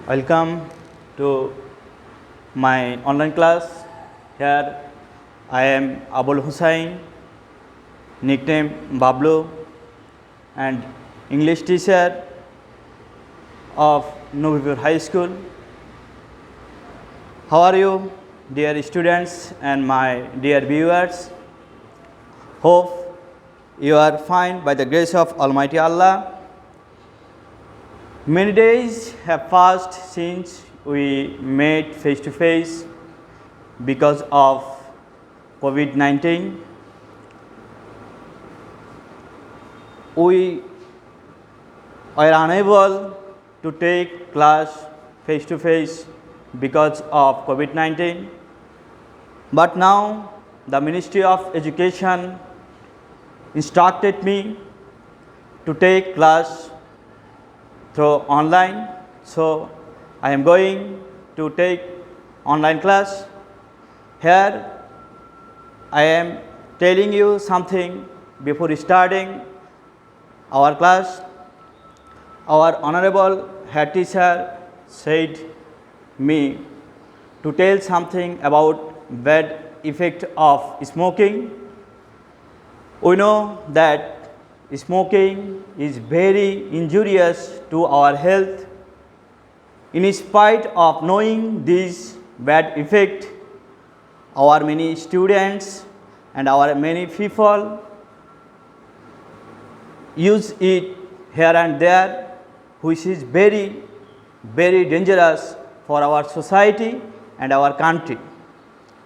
Welcome to my online class. Here I am Abul Hossain, nickname Bablu, and English teacher of Novipur High School. How are you, dear students and my dear viewers? Hope you are fine by the grace of Almighty Allah. Many days have passed since we met face to face because of COVID-19. We are unable to take class face to face because of COVID-19. But now the Ministry of Education instructed me to take class through online. So I am going to take online class. Here I am telling you something before starting our class. Our honorable head teacher said me to tell something about bad effect of smoking. We know that smoking is very injurious to our health. In spite of knowing this bad effect, our many students and our many people use it here and there, which is very, very dangerous for our society and our country.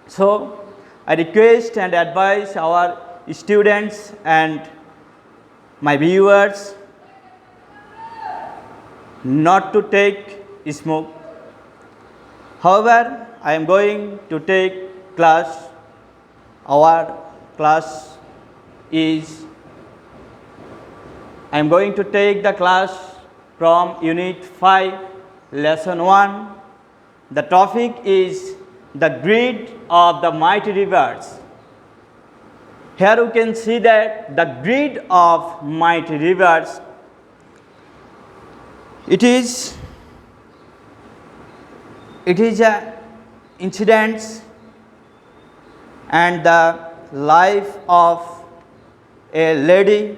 So I request and advise our students and my viewers not to take smoke. However, I am going to take class. Our class is, I am going to take the class from Unit 5, Lesson 1. The topic is the grid of the mighty rivers. Here you can see that the grid of mighty rivers, it is a incident and the life of a lady,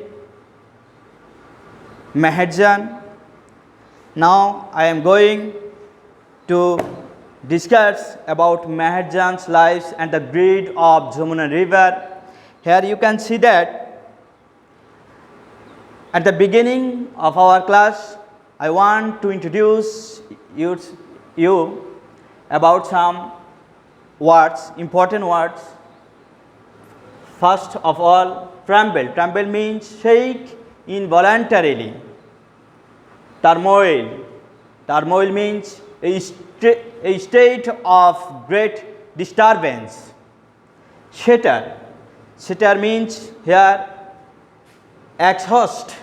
Mahajan. Now I am going to discuss about Mahajan's life and the grid of Jamuna River. Here you can see that at the beginning of our class, I want to introduce you about some words, important words. First of all, tremble. Tremble means shake involuntarily. Turmoil. Turmoil means a state of great disturbance. Shatter. Shatter means here exhaust.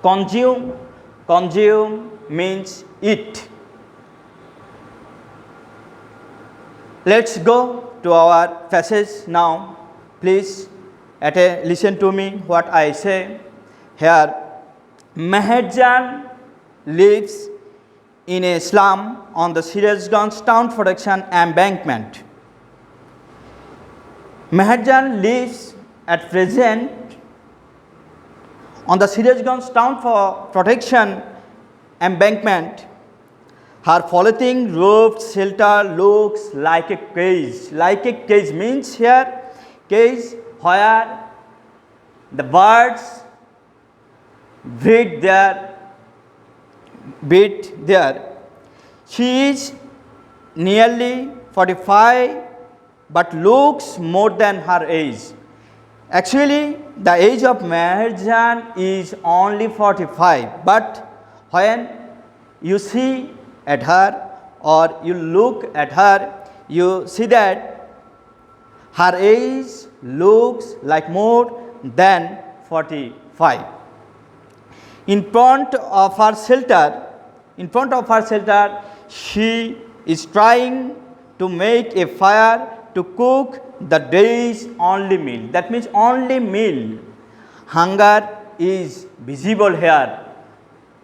Consume. Consume means eat. Let's go to our passage now. Please listen to me what I say. Here, Mahajan lives in a slum on the Sirajganj town production embankment. Mahajan lives at present on the Sirajganj town for protection embankment. Her floating roofed shelter looks like a cage. Like a cage means here cage where the birds breed there. She is nearly 45 but looks more than her age. Actually, the age of Mahajan is only 45, but when you see at her or you look at her, you see that her age looks like more than 45. In front of her shelter, she is trying to make a fire to cook the day's only meal. That means only meal. Hunger is visible here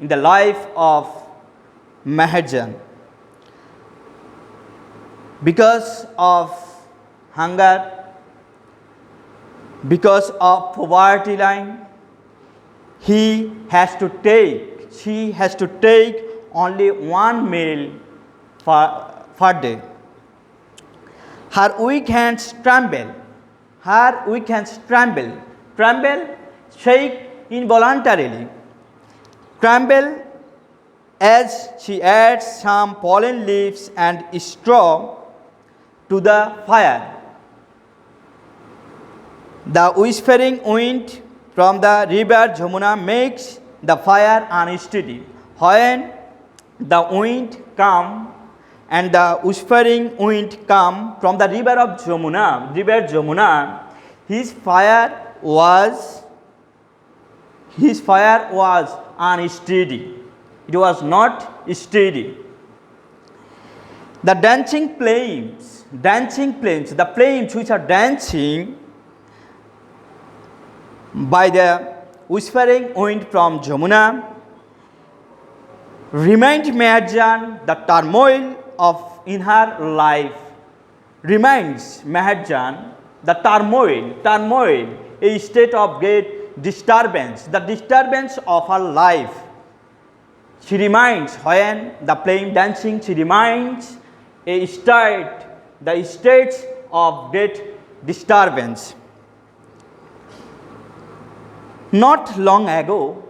in the life of Mahajan. Because of hunger, because of poverty line, she has to take only one meal per day. Her weak hands tremble. Tremble, shake involuntarily. Tremble as she adds some pollen leaves and straw to the fire. The whispering wind from the river Jamuna makes the fire unsteady. When the wind comes and the whispering wind come from the river Jamuna, his fire was unsteady. It was not steady. The dancing flames, the flames which are dancing by the whispering wind from Jamuna remind Mahajan the turmoil in her life. Reminds Mahajan the turmoil, a state of great disturbance, the disturbance of her life. She reminds when the flame dancing, she reminds the states of great disturbance. Not long ago,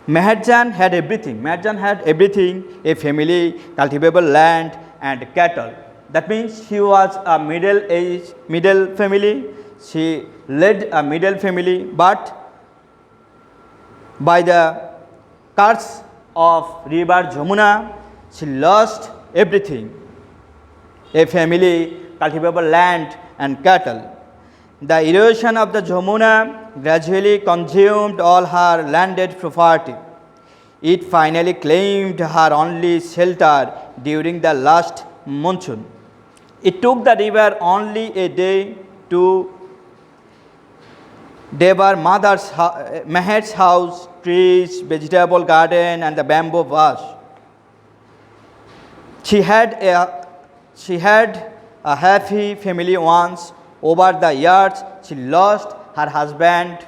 Mahajan had everything, a family, cultivable land and cattle. That means she was a middle family. She led a middle family, but by the curse of river Jamuna, she lost everything, a family, cultivable land and cattle. The erosion of the Jamuna gradually consumed all her landed property. It finally claimed her only shelter during the last monsoon. It took the river only a day to devour Maher's house, trees, vegetable garden and the bamboo bush. She had a happy family once. Over the years, she lost her husband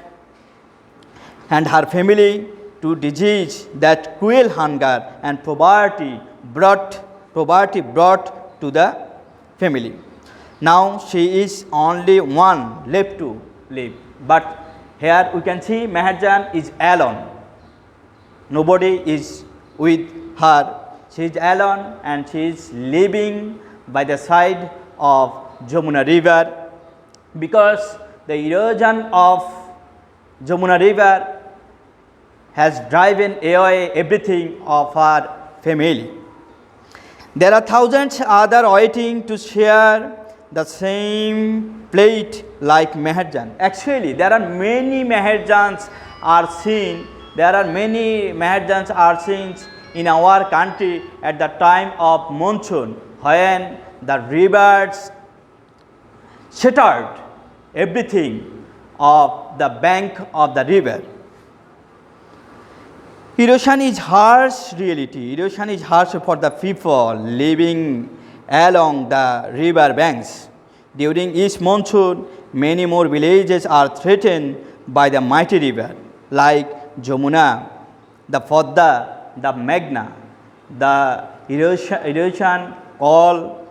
and her family to disease that cruel hunger and poverty brought to the family. Now she is only one left to live. But here we can see Mahajan is alone. Nobody is with her. She is alone and she is living by the side of Jamuna river. Because the erosion of Jamuna river has driven away everything of her family. There are thousands other waiting to share the same plate like Mahajan. Actually, there are many Mahajans are seen. In our country at the time of monsoon, when the rivers shattered everything of the bank of the river. Erosion is harsh reality. Erosion is harsh for the people living along the river banks. During each monsoon, many more villages are threatened by the mighty river like Jamuna, the Podda, the Meghna. The erosion call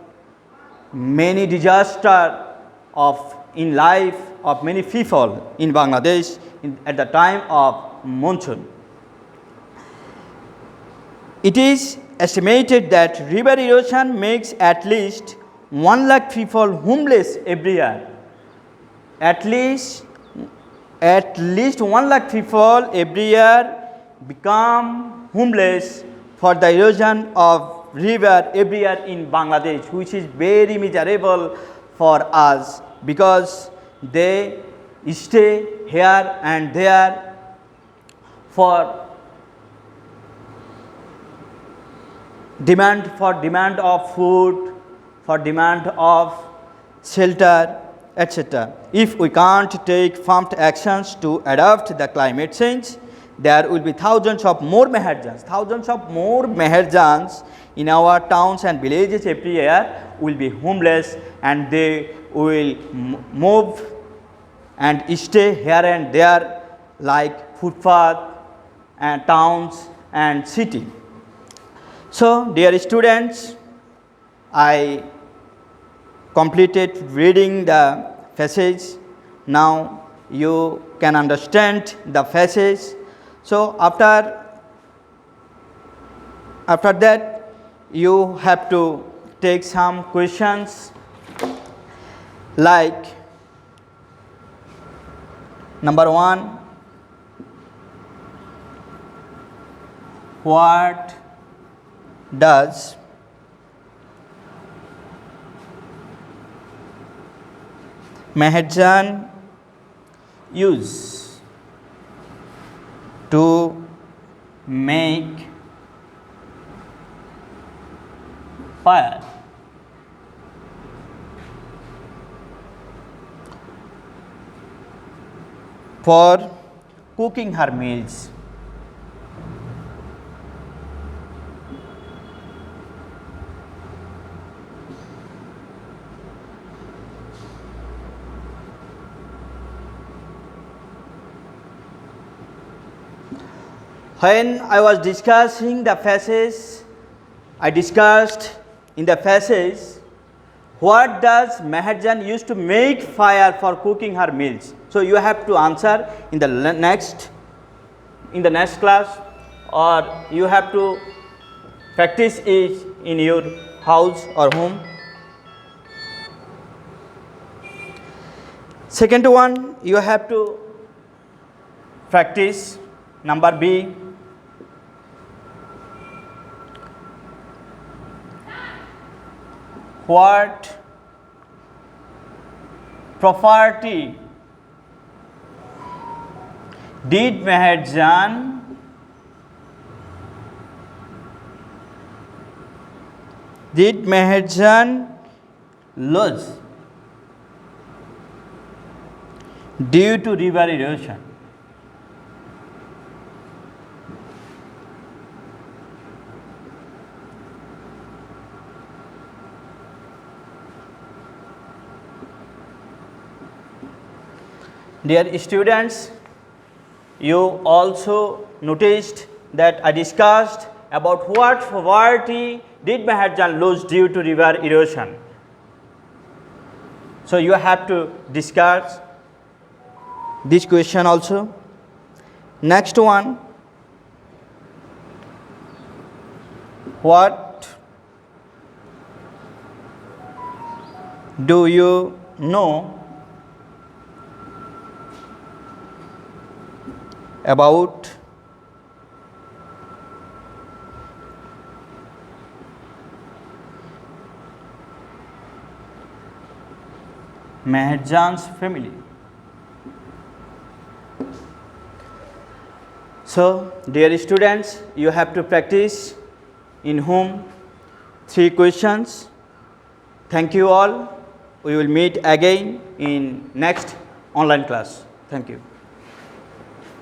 many disasters in life of many people in Bangladesh at the time of monsoon. It is estimated that river erosion makes at least 1 lakh people homeless every year. At least 1 lakh people every year become homeless for the erosion of river every year in Bangladesh, which is very miserable for us because they stay here and there for demand of food, for demand of shelter, etc. If we can't take prompt actions to adapt the climate change, there will be thousands of more Maharjans in our towns and villages every year will be homeless, and they will move and stay here and there like footpath and towns and city. So dear students, I completed reading the passage. Now you can understand the passage. So after that you have to take some questions like number 1, what does Maharjan use to make fire? For cooking her meals. When I was discussing the passage, I discussed in the passage what does Maharjan use to make fire for cooking her meals. So you have to answer in the next class, or you have to practice it in your house or home. Second one, you have to practice number B. What property did Maharjan lose due to river erosion? Dear students, you also noticed that I discussed about what poverty did Maharjan lose due to river erosion. So you have to discuss this question also. Next one, what do you know about Maharjan's family? So dear students, you have to practice in home 3 questions. Thank you all. We will meet again in next online class. Thank you.